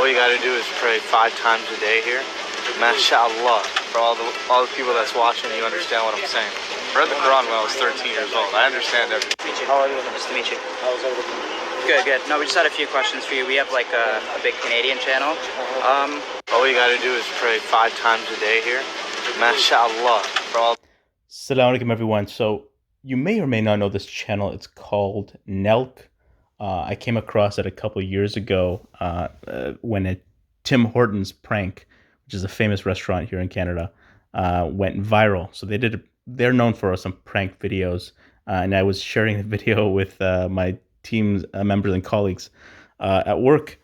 All you gotta do is pray 5 times a day here. MashaAllah. For all the people that's watching, you understand what I'm saying. I read the Quran when I was 13 years old. I understand everything. How are you? Nice to meet you. How's everything? Good, good. No, we just had a few questions for you. We have like a big Canadian channel. All you gotta do is pray 5 times a day here. MashaAllah. For all. Salam Alaikum everyone. So you may or may not know this channel. It's called NELK. I came across it a couple of years ago when a Tim Hortons prank, which is a famous restaurant here in Canada, went viral. So they're known for some prank videos, and I was sharing the video with my team's members and colleagues at work.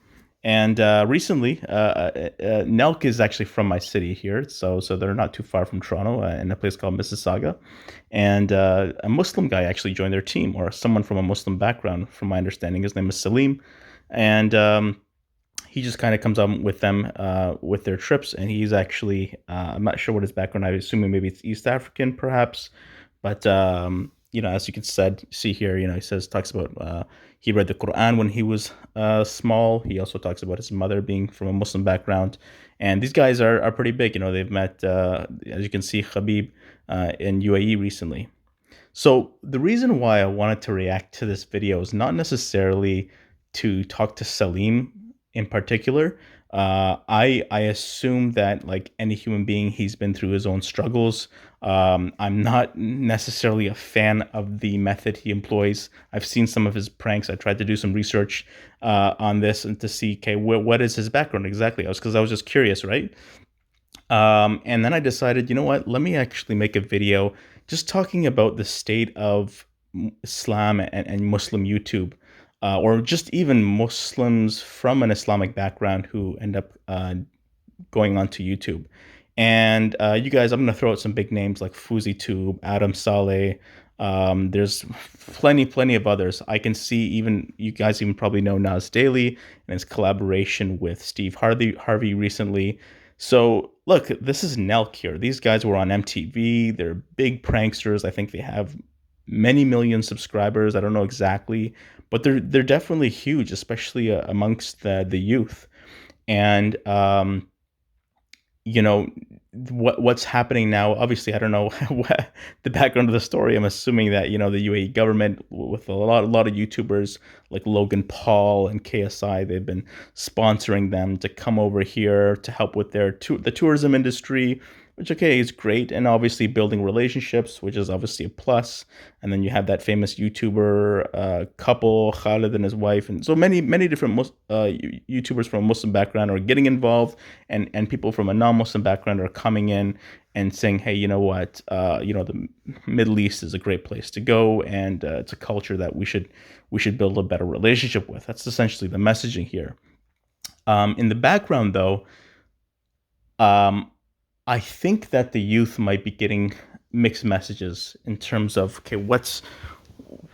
And recently, NELK is actually from my city here, so they're not too far from Toronto, in a place called Mississauga. And a Muslim guy actually joined their team, or someone from a Muslim background, from my understanding. His name is Salim, and he just kind of comes on with them with their trips. And he's actually, I'm not sure what his background. I'm assuming maybe it's East African, perhaps, but as you can see here, he talks about he read the Quran when he was small. He also talks about his mother being from a Muslim background, and these guys are pretty big. They've met, as you can see, Khabib in UAE recently. So the reason why I wanted to react to this video is not necessarily to talk to Salim in particular. I assume that, like any human being, he's been through his own struggles. I'm not necessarily a fan of the method he employs. I've seen some of his pranks. I tried to do some research on this and to see, okay, what is his background exactly? Because I was just curious, right? And then I decided, you know what? Let me actually make a video just talking about the state of Islam and Muslim YouTube. Or just even Muslims from an Islamic background who end up going onto YouTube. And you guys, I'm going to throw out some big names like FuziTube, Adam Saleh. There's plenty of others. I can see you guys even probably know Nas Daily and his collaboration with Steve Harvey recently. So look, this is NELK here. These guys were on MTV. They're big pranksters. I think they have many million subscribers. I don't know exactly, but they're definitely huge, especially amongst the youth. And what's happening now, obviously I don't know what the background of the story. I'm assuming that the UAE government, with a lot of YouTubers like Logan Paul and KSI, they've been sponsoring them to come over here to help with the tourism industry, which, okay, is great, and obviously building relationships, which is obviously a plus. And then you have that famous YouTuber couple, Khalid and his wife, and so many different YouTubers from a Muslim background are getting involved, and people from a non-Muslim background are coming in and saying, hey, you know what, the Middle East is a great place to go, and it's a culture that we should build a better relationship with. That's essentially the messaging here. In the background, though, I think that the youth might be getting mixed messages in terms of, okay,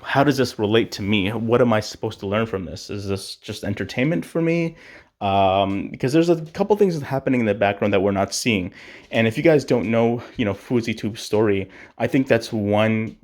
how does this relate to me? What am I supposed to learn from this? Is this just entertainment for me? Because there's a couple things happening in the background that we're not seeing. And if you guys don't know, FuziTube's story, I think that's one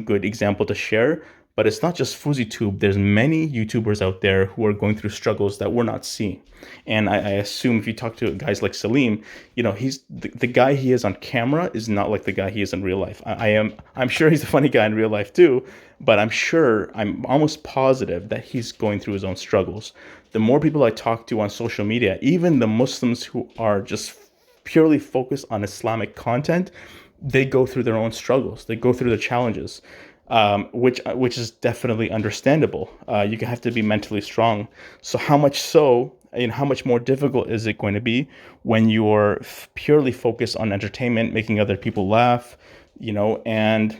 good example to share. But it's not just FuziTube. There's many YouTubers out there who are going through struggles that we're not seeing. And I assume if you talk to guys like Salim, he's the guy he is on camera is not like the guy he is in real life. I'm sure he's a funny guy in real life too, but I'm almost positive that he's going through his own struggles. The more people I talk to on social media, even the Muslims who are just purely focused on Islamic content, they go through their own struggles. They go through the challenges. Which is definitely understandable. You have to be mentally strong. So how much more difficult is it going to be when you're purely focused on entertainment, making other people laugh, and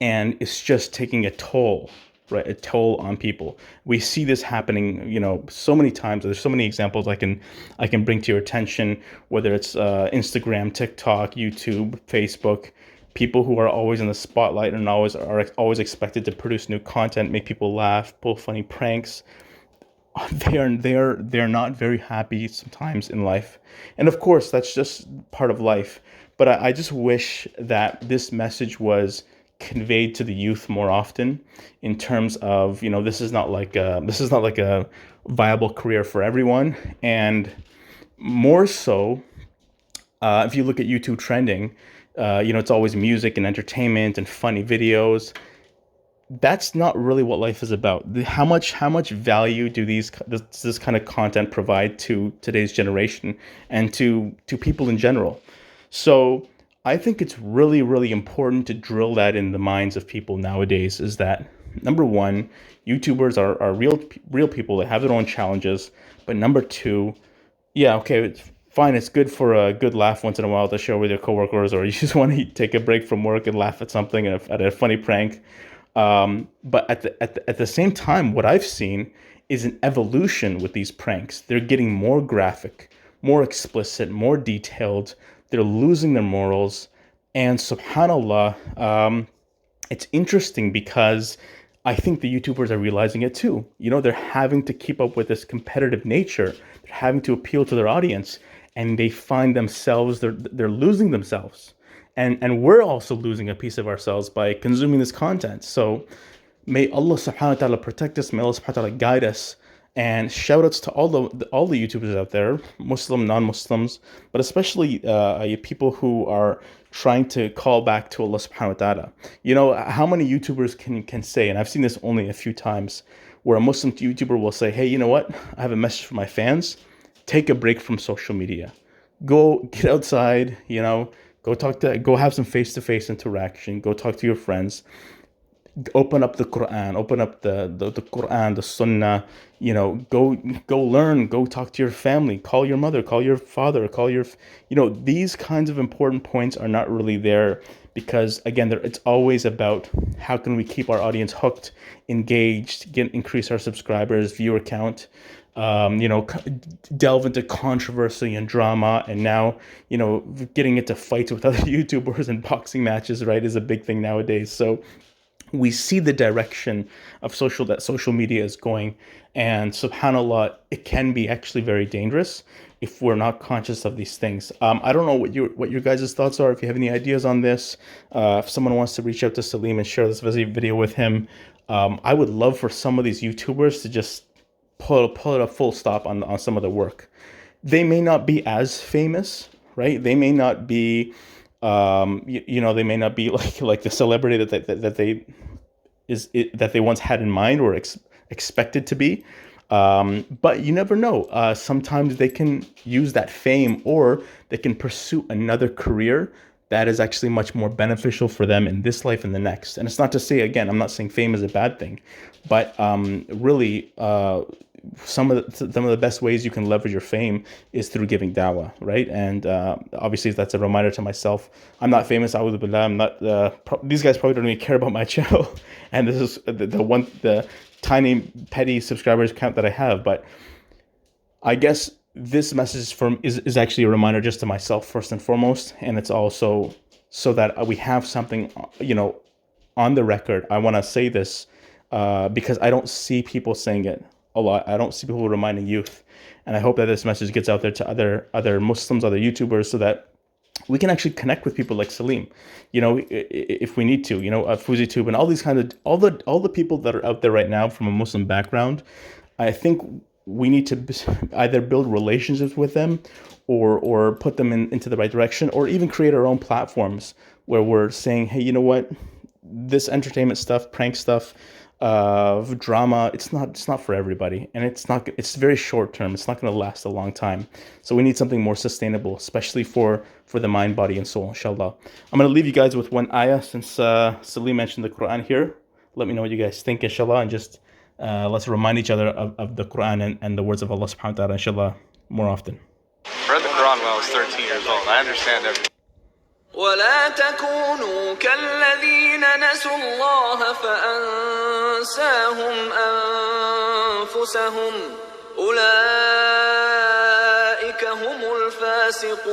it's just taking a toll, right? A toll on people. We see this happening, so many times. There's so many examples I can bring to your attention, whether it's Instagram, TikTok, YouTube, Facebook. People who are always in the spotlight and are always expected to produce new content, make people laugh, pull funny pranks. They're not very happy sometimes in life, and of course that's just part of life. But I just wish that this message was conveyed to the youth more often, in terms of this is not like a viable career for everyone. And more so, if you look at YouTube trending, it's always music and entertainment and funny videos. That's not really what life is about. How much value do this kind of content provide to today's generation and to people in general? So I think it's really, really important to drill that in the minds of people nowadays, is that number one, YouTubers are real people that have their own challenges. But number two, yeah, okay, it's fine. It's good for a good laugh once in a while to share with your coworkers, or you just want to take a break from work and laugh at something, at a funny prank. But at the same time, what I've seen is an evolution with these pranks. They're getting more graphic, more explicit, more detailed. They're losing their morals. And subhanAllah, it's interesting because I think the YouTubers are realizing it too. They're having to keep up with this competitive nature. They're having to appeal to their audience, and they find themselves, they're losing themselves. And we're also losing a piece of ourselves by consuming this content. So may Allah subhanahu wa ta'ala protect us, may Allah subhanahu wa ta'ala guide us. And shout outs to all the YouTubers out there, Muslim, non-Muslims, but especially people who are trying to call back to Allah subhanahu wa ta'ala. How many YouTubers can say, and I've seen this only a few times, where a Muslim YouTuber will say, hey, you know what? I have a message for my fans. Take a break from social media. Go get outside, go have some face-to-face interaction. Go talk to your friends. Open up the Quran, open up the Quran, the Sunnah, go learn, go talk to your family, call your mother, call your father, these kinds of important points are not really there because, again, it's always about how can we keep our audience hooked, engaged, increase our subscribers, viewer count, delve into controversy and drama, and now, getting into fights with other YouTubers and boxing matches, right, is a big thing nowadays. So we see the direction of social media is going, and subhanAllah, it can be actually very dangerous if we're not conscious of these things. I don't know what your guys' thoughts are. If you have any ideas on this, if someone wants to reach out to Salim and share this video with him, I would love for some of these YouTubers to just put a full stop on some of the work. They may not be as famous, right? They may not be they may not be like the celebrity that they once had in mind or expected to be, but you never know. Sometimes they can use that fame, or they can pursue another career that is actually much more beneficial for them in this life and the next. And it's not to say, again, I'm not saying fame is a bad thing, but really, some of the best ways you can leverage your fame is through giving dawah, right? And obviously that's a reminder to myself. I'm not famous. A'udhu billah. I'm not. These guys probably don't even care about my channel, and this is the tiny petty subscribers count that I have. But I guess this message is actually a reminder just to myself first and foremost, and it's also so that we have something on the record. I want to say this because I don't see people saying it a lot. I don't see people reminding youth, and I hope that this message gets out there to other Muslims, other YouTubers, so that we can actually connect with people like Salim, if we need to, FuziTube and all these kinds of all the people that are out there right now from a Muslim background. I think we need to either build relationships with them or put them into the right direction, or even create our own platforms where we're saying, hey, you know what, this entertainment stuff, prank stuff, drama, it's not for everybody, and it's very short term. It's not going to last a long time. So we need something more sustainable, especially for the mind, body, and soul, inshallah. I'm going to leave you guys with one ayah, since Salim mentioned the Quran here. Let me know what you guys think, inshallah, and just let's remind each other of the Quran and the words of Allah subhanahu wa ta'ala, inshallah, more often. I read the Quran when I was 13 years old. I understand everything. ولا تكونوا كالذين نسوا الله فأنساهم أنفسهم أولئك هم الفاسقون